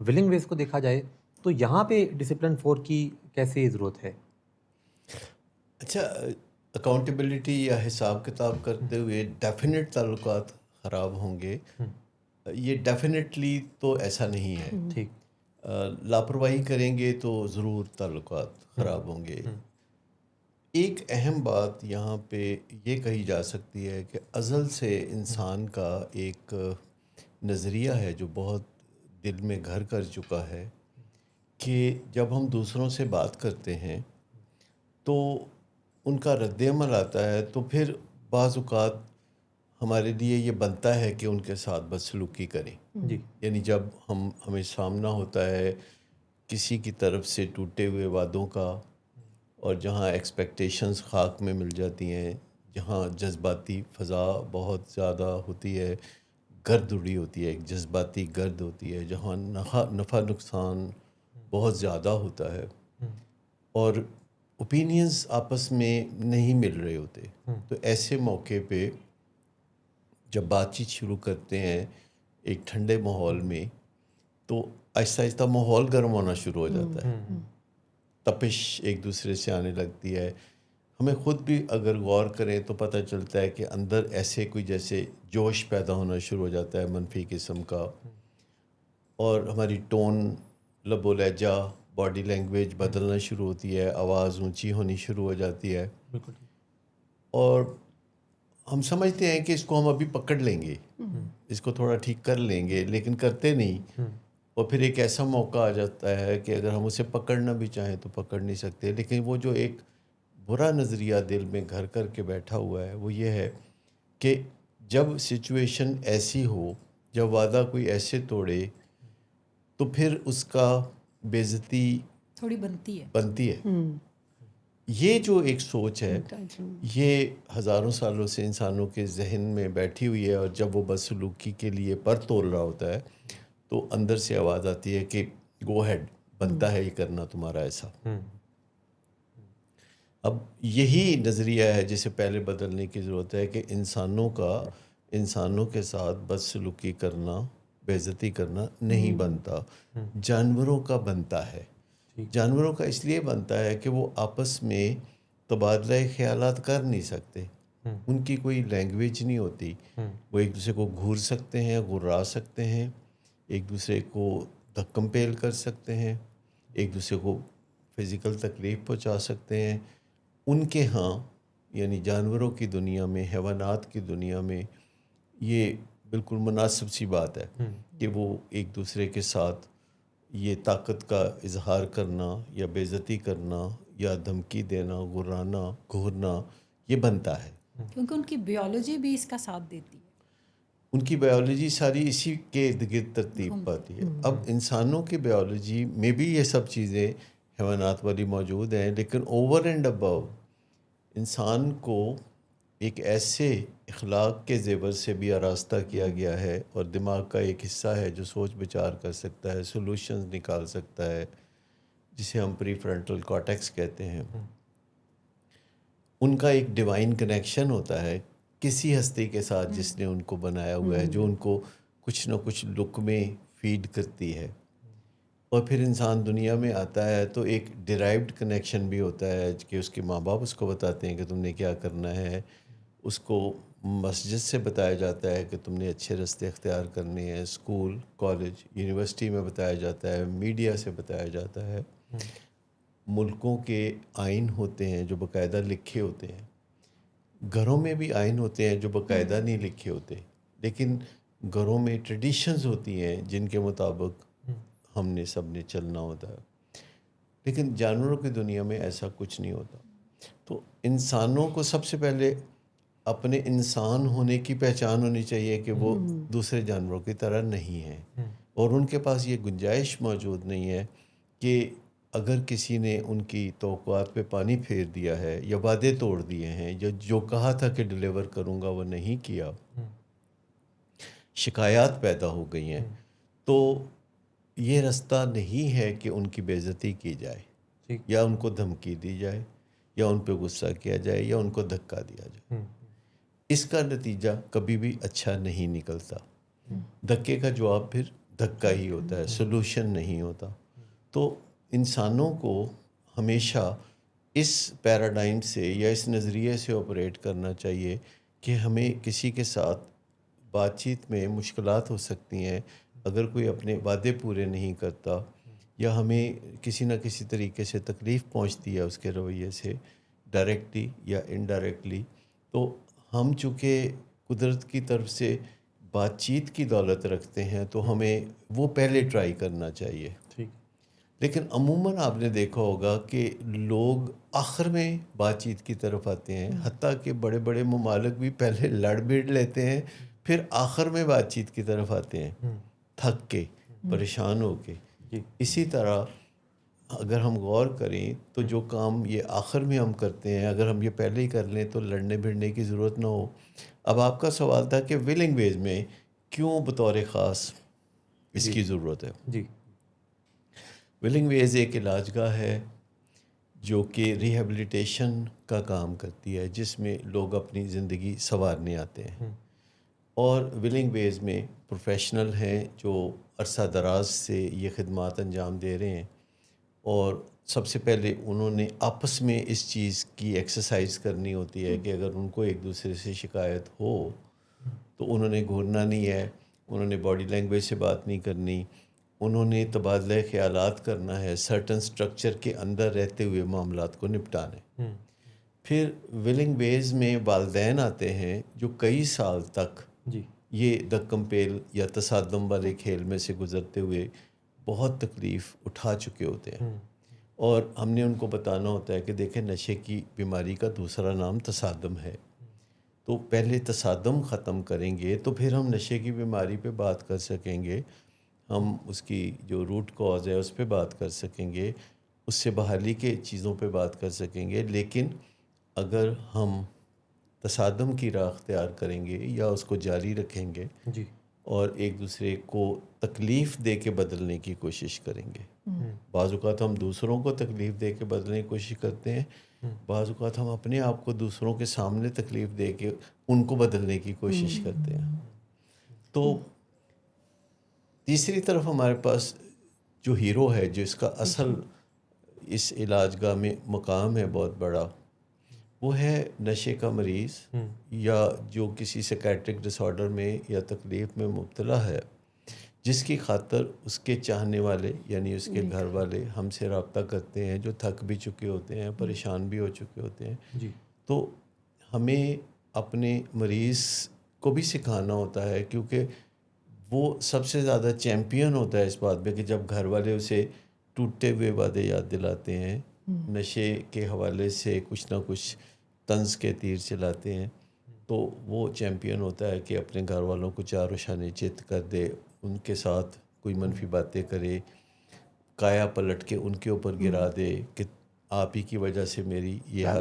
ولنگ ویز کو دیکھا جائے تو یہاں پہ ڈسپلن 4 کی کیسے ضرورت ہے؟ اچھا، اکاؤنٹیبلٹی یا حساب کتاب کرتے ہوئے ڈیفینیٹ تعلقات خراب ہوں گے، یہ ڈیفینیٹلی تو ایسا نہیں ہے. ٹھیک. لاپرواہی کریں گے تو ضرور تعلقات خراب ہوں گے. ایک اہم بات یہاں پہ یہ کہی جا سکتی ہے کہ ازل سے انسان کا ایک نظریہ ہے جو بہت دل میں گھر کر چکا ہے کہ جب ہم دوسروں سے بات کرتے ہیں تو ان کا رد عمل آتا ہے تو پھر بعض اوقات ہمارے لیے یہ بنتا ہے کہ ان کے ساتھ بدسلوکی کریں. جی. یعنی جب ہمیں سامنا ہوتا ہے کسی کی طرف سے ٹوٹے ہوئے وعدوں کا، اور جہاں ایکسپیکٹیشنز خاک میں مل جاتی ہیں، جہاں جذباتی فضا بہت زیادہ ہوتی ہے، گرد اڑی ہوتی ہے، ایک جذباتی گرد ہوتی ہے، جہاں نفع نقصان بہت زیادہ ہوتا ہے اور اوپینینز آپس میں نہیں مل رہے ہوتے، تو ایسے موقع پہ جب بات چیت شروع کرتے ہیں ایک ٹھنڈے ماحول میں، تو آہستہ آہستہ ماحول گرم ہونا شروع ہو جاتا ہے، تپش ایک دوسرے سے آنے لگتی ہے. ہمیں خود بھی اگر غور کریں تو پتہ چلتا ہے کہ اندر ایسے کوئی جیسے جوش پیدا ہونا شروع ہو جاتا ہے منفی قسم کا، اور ہماری ٹون، لب و لہجہ، باڈی لینگویج بدلنا شروع ہوتی ہے، آواز اونچی ہونی شروع ہو جاتی ہے. بالکل. اور ہم سمجھتے ہیں کہ اس کو ہم ابھی پکڑ لیں گے، اس کو تھوڑا ٹھیک کر لیں گے، لیکن کرتے نہیں. اور پھر ایک ایسا موقع آ جاتا ہے کہ اگر ہم اسے پکڑنا بھی چاہیں تو پکڑ نہیں سکتے. لیکن وہ جو ایک برا نظریہ دل میں گھر کر کے بیٹھا ہوا ہے وہ یہ ہے کہ جب سچویشن ایسی ہو، جب وعدہ کوئی ایسے توڑے تو پھر اس کا بے عزتی تھوڑی بنتی ہے. یہ جو ایک سوچ ہے یہ ہزاروں سالوں سے انسانوں کے ذہن میں بیٹھی ہوئی ہے، اور جب وہ بدسلوکی کے لیے پر تول رہا ہوتا ہے تو اندر سے آواز آتی ہے کہ گو ہیڈ، بنتا ہے یہ کرنا تمہارا ایسا. اب یہی نظریہ ہے جسے پہلے بدلنے کی ضرورت ہے کہ انسانوں کے ساتھ بدسلوکی کرنا، بے عزتی کرنا نہیں بنتا، جانوروں کا بنتا ہے. جانوروں کا اس لیے بنتا ہے کہ وہ آپس میں تبادلہ خیالات کر نہیں سکتے، ان کی کوئی لینگویج نہیں ہوتی. وہ ایک دوسرے کو گھور سکتے ہیں، غرا سکتے ہیں، ایک دوسرے کو دھکم پیل کر سکتے ہیں، ایک دوسرے کو فزیکل تکلیف پہنچا سکتے ہیں. ان کے ہاں یعنی جانوروں کی دنیا میں، حیوانات کی دنیا میں یہ بالکل مناسب سی بات ہے کہ وہ ایک دوسرے کے ساتھ یہ طاقت کا اظہار کرنا یا بے عزتی کرنا یا دھمکی دینا، غرانا، گھورنا یہ بنتا ہے. کیونکہ ان کی بیولوجی بھی اس کا ساتھ دیتی ہے. ان کی بیولوجی ساری اسی کے ارد گرد ترتیب پاتی ہے. اب انسانوں کی بیولوجی میں بھی یہ سب چیزیں حیوانات والی موجود ہیں، لیکن اوور اینڈ ابو انسان کو ایک ایسے اخلاق کے زیور سے بھی آراستہ کیا گیا ہے، اور دماغ کا ایک حصہ ہے جو سوچ بچار کر سکتا ہے، سولوشنز نکال سکتا ہے، جسے ہم پری فرنٹل کارٹیکس کہتے ہیں. ان کا ایک ڈیوائن کنیکشن ہوتا ہے کسی ہستی کے ساتھ جس نے ان کو بنایا ہوا ہے، جو ان کو کچھ نہ کچھ لقمے فیڈ کرتی ہے. اور پھر انسان دنیا میں آتا ہے تو ایک ڈیرائیوڈ کنیکشن بھی ہوتا ہے کہ اس کے ماں باپ اس کو بتاتے ہیں کہ تم نے کیا کرنا ہے، اس کو مسجد سے بتایا جاتا ہے کہ تم نے اچھے راستے اختیار کرنے ہیں، اسکول، کالج، یونیورسٹی میں بتایا جاتا ہے، میڈیا سے بتایا جاتا ہے. ملکوں کے آئین ہوتے ہیں جو باقاعدہ لکھے ہوتے ہیں، گھروں میں بھی آئین ہوتے ہیں جو باقاعدہ نہیں لکھے ہوتے، لیکن گھروں میں ٹریڈیشنز ہوتی ہیں جن کے مطابق ہم نے سب نے چلنا ہوتا ہے. لیکن جانوروں کی دنیا میں ایسا کچھ نہیں ہوتا. تو انسانوں کو سب سے پہلے اپنے انسان ہونے کی پہچان ہونی چاہیے کہ وہ دوسرے جانوروں کی طرح نہیں ہیں، اور ان کے پاس یہ گنجائش موجود نہیں ہے کہ اگر کسی نے ان کی توقعات پہ پانی پھیر دیا ہے یا وعدے توڑ دیے ہیں یا جو کہا تھا کہ ڈیلیور کروں گا وہ نہیں کیا، شکایات پیدا ہو گئی ہیں، تو یہ راستہ نہیں ہے کہ ان کی بے عزتی کی جائے یا ان کو دھمکی دی جائے یا ان پہ غصہ کیا جائے یا ان کو دھکا دیا جائے. اس کا نتیجہ کبھی بھی اچھا نہیں نکلتا. دھکے کا جواب پھر دھکا ہی ہوتا ہے، سلوشن نہیں ہوتا. تو انسانوں کو ہمیشہ اس پیراڈائم سے یا اس نظریے سے آپریٹ کرنا چاہیے کہ ہمیں کسی کے ساتھ بات چیت میں مشکلات ہو سکتی ہیں اگر کوئی اپنے وعدے پورے نہیں کرتا یا ہمیں کسی نہ کسی طریقے سے تکلیف پہنچتی ہے اس کے رویے سے ڈائریکٹلی یا انڈائریکٹلی. تو ہم چونکہ قدرت کی طرف سے بات چیت کی دولت رکھتے ہیں تو ہمیں وہ پہلے ٹرائی کرنا چاہیے. ٹھیک. لیکن عموماً آپ نے دیکھا ہوگا کہ لوگ آخر میں بات چیت کی طرف آتے ہیں، حتیٰ کہ بڑے بڑے ممالک بھی پہلے لڑ بھیڑ لیتے ہیں پھر آخر میں بات چیت کی طرف آتے ہیں، تھک کے، پریشان ہو کے. اسی طرح اگر ہم غور کریں تو جو کام یہ آخر میں ہم کرتے ہیں اگر ہم یہ پہلے ہی کر لیں تو لڑنے بھڑنے کی ضرورت نہ ہو. اب آپ کا سوال تھا کہ ولنگ ویز میں کیوں بطور خاص اس کی ضرورت ہے. جی. ولنگ ویز ایک علاج گاہ ہے جو کہ ریہیبلیٹیشن کا کام کرتی ہے، جس میں لوگ اپنی زندگی سنوارنے آتے ہیں. اور ولنگ ویز میں پروفیشنل ہیں جو عرصہ دراز سے یہ خدمات انجام دے رہے ہیں، اور سب سے پہلے انہوں نے آپس میں اس چیز کی ایکسرسائز کرنی ہوتی ہے کہ اگر ان کو ایک دوسرے سے شکایت ہو تو انہوں نے گھورنا نہیں ہے، انہوں نے باڈی لینگویج سے بات نہیں کرنی، انہوں نے تبادلہ خیالات کرنا ہے، سرٹن سٹرکچر کے اندر رہتے ہوئے معاملات کو نپٹانے. پھر ولنگ ویز میں والدین آتے ہیں جو کئی سال تک یہ دکم پیل یا تصادم والے کھیل میں سے گزرتے ہوئے بہت تکلیف اٹھا چکے ہوتے ہیں، اور ہم نے ان کو بتانا ہوتا ہے کہ دیکھیں نشے کی بیماری کا دوسرا نام تصادم ہے. تو پہلے تصادم ختم کریں گے تو پھر ہم نشے کی بیماری پہ بات کر سکیں گے، ہم اس کی جو روٹ کاز ہے اس پہ بات کر سکیں گے، اس سے بحالی کے چیزوں پہ بات کر سکیں گے. لیکن اگر ہم تصادم کی راہ اختیار کریں گے یا اس کو جاری رکھیں گے اور ایک دوسرے کو تکلیف دے کے بدلنے کی کوشش کریں گے، بعض اوقات ہم دوسروں کو تکلیف دے کے بدلنے کی کوشش کرتے ہیں، بعض اوقات ہم اپنے آپ کو دوسروں کے سامنے تکلیف دے کے ان کو بدلنے کی کوشش کرتے ہیں. تو تیسری طرف ہمارے پاس جو ہیرو ہے، جو اس کا اصل اس علاج گاہ میں مقام ہے بہت بڑا، وہ ہے نشے کا مریض یا جو کسی سیکیٹرک ڈس آرڈر میں یا تکلیف میں مبتلا ہے، جس کی خاطر اس کے چاہنے والے یعنی اس کے گھر والے ہم سے رابطہ کرتے ہیں، جو تھک بھی چکے ہوتے ہیں، پریشان بھی ہو چکے ہوتے ہیں. تو ہمیں اپنے مریض کو بھی سکھانا ہوتا ہے، کیونکہ وہ سب سے زیادہ چیمپئن ہوتا ہے اس بات میں کہ جب گھر والے اسے ٹوٹتے ہوئے وعدے یاد دلاتے ہیں، نشے کے حوالے سے کچھ نہ کچھ طنز کے تیر چلاتے ہیں، تو وہ چیمپئن ہوتا ہے کہ اپنے گھر والوں کو چار و شانے چت کر دے، ان کے ساتھ کوئی منفی باتیں کرے، کایا پلٹ کے ان کے اوپر گرا دے کہ آپ ہی کی وجہ سے میری یہ